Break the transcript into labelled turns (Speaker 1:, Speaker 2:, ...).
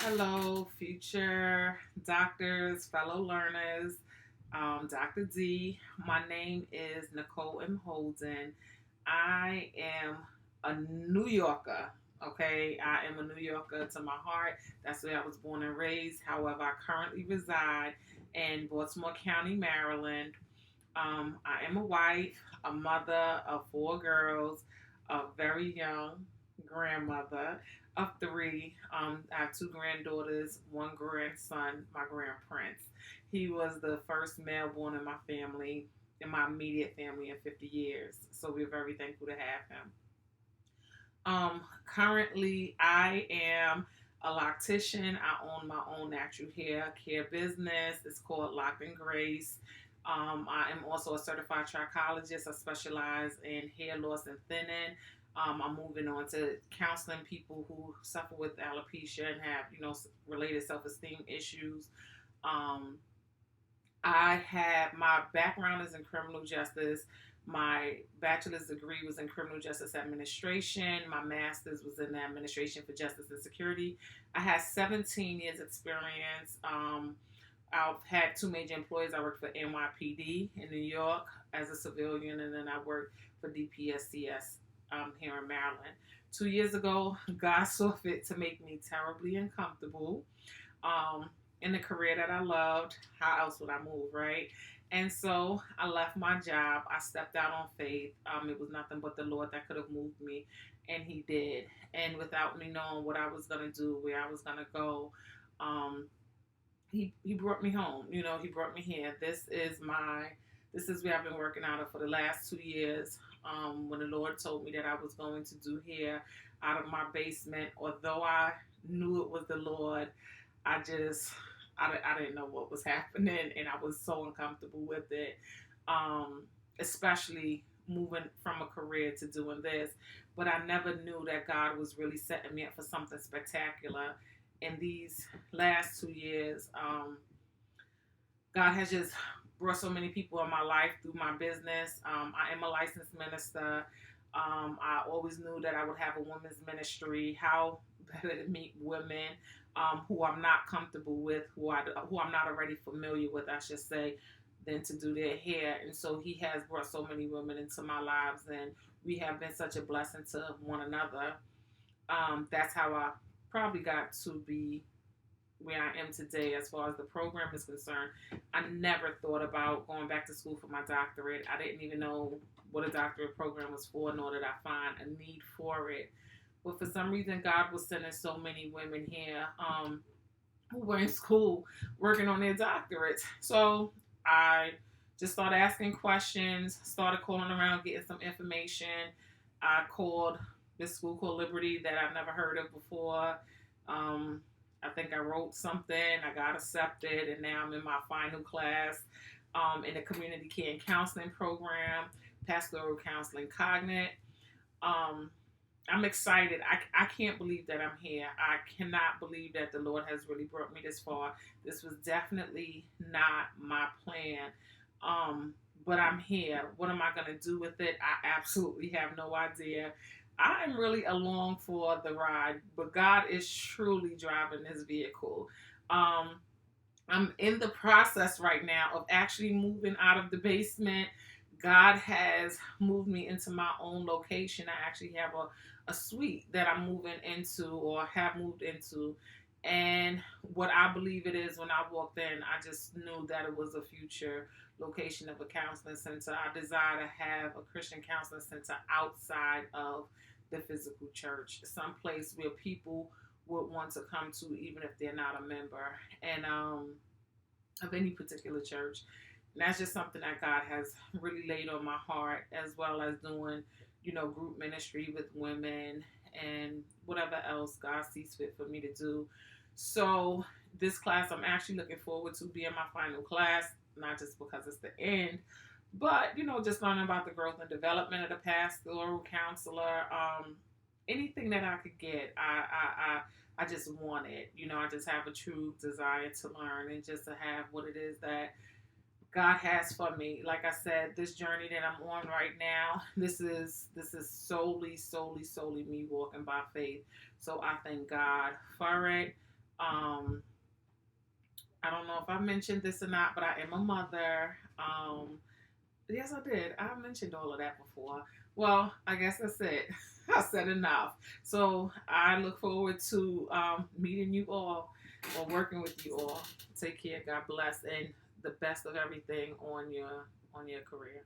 Speaker 1: Hello, future doctors, fellow learners. Dr. D. My name is Nicole M. Holden. I am a New Yorker. Okay, I am a New Yorker to my heart. That's where I was born and raised. However, I currently reside in Baltimore County, Maryland. I am a wife, a mother of four girls, a very young grandmother of three. I have two granddaughters, one grandson, my grand prince. He was the first male born in my family, in my immediate family, in 50 years. So we're very thankful to have him. Currently, I am a loctician. I own my own natural hair care business. It's called Lock and Grace. I am also a certified trichologist. I specialize in hair loss and thinning. I'm moving on to counseling people who suffer with alopecia and have, related self-esteem issues. Um, I had my background is in criminal justice. My bachelor's degree was in criminal justice administration. My master's was in administration for justice and security. I had 17 years experience. I've had two major employers. I worked for NYPD in New York as a civilian, and then I worked for DPSCS here in Maryland. 2 years ago, God saw fit to make me terribly uncomfortable. Um, in the career that I loved. How else would I move, right? And so I left my job. I stepped out on faith. It was nothing but the Lord that could have moved me, and He did. And without me knowing what I was gonna do, where I was gonna go, um, he brought me home. He brought me here. This is where I've been working out of for the last 2 years. When the Lord told me that I was going to do hair out of my basement, although I knew it was the Lord, I just I didn't know what was happening, and I was so uncomfortable with it, especially moving from a career to doing this. But I never knew that God was really setting me up for something spectacular. In these last 2 years, God has just brought so many people in my life through my business. I am a licensed minister. I always knew that I would have a women's ministry. How better to meet women who I'm not comfortable with, who I'm not already familiar with, I should say, than to do their hair. And so He has brought so many women into my lives, and we have been such a blessing to one another. That's how I probably got to be where I am today as far as the program is concerned. I never thought about going back to school for my doctorate. I didn't even know what a doctorate program was for, nor did I find a need for it. But for some reason, God was sending so many women here who were in school working on their doctorates. So I just started asking questions, started calling around, getting some information. I called this school called Liberty that I've never heard of before. Um, I think I wrote something, I got accepted, and now I'm in my final class in the community care and counseling program, pastoral counseling cognate. Um, I'm excited. I can't believe that I'm here. I cannot believe that the Lord has really brought me this far. This was definitely not my plan. But I'm here. What am I going to do with it? I absolutely have no idea. I am really along for the ride, but God is truly driving this vehicle. Um, I'm in the process right now of actually moving out of the basement. God has moved me into my own location. I actually have a suite that I'm moving into or have moved into. And what I believe it is, when I walked in, I just knew that it was a future location of a counseling center. I desire to have a Christian counseling center outside of the physical church, someplace where people would want to come to even if they're not a member. And of any particular church. And that's just something that God has really laid on my heart, as well as doing, group ministry with women and whatever else God sees fit for me to do. So this class, I'm actually looking forward to being my final class, not just because it's the end, but just learning about the growth and development of the pastoral counselor. Anything that I could get, I just want it. I just have a true desire to learn and just to have what it is that God has for me. Like I said, this journey that I'm on right now, this is solely me walking by faith. So I thank God for it. Um, I don't know if I mentioned this or not, but I am a mother. Yes, I did. I mentioned all of that before. Well, I guess that's it. I said enough. So I look forward to meeting you all or working with you all. Take care. God bless, and the best of everything on your career.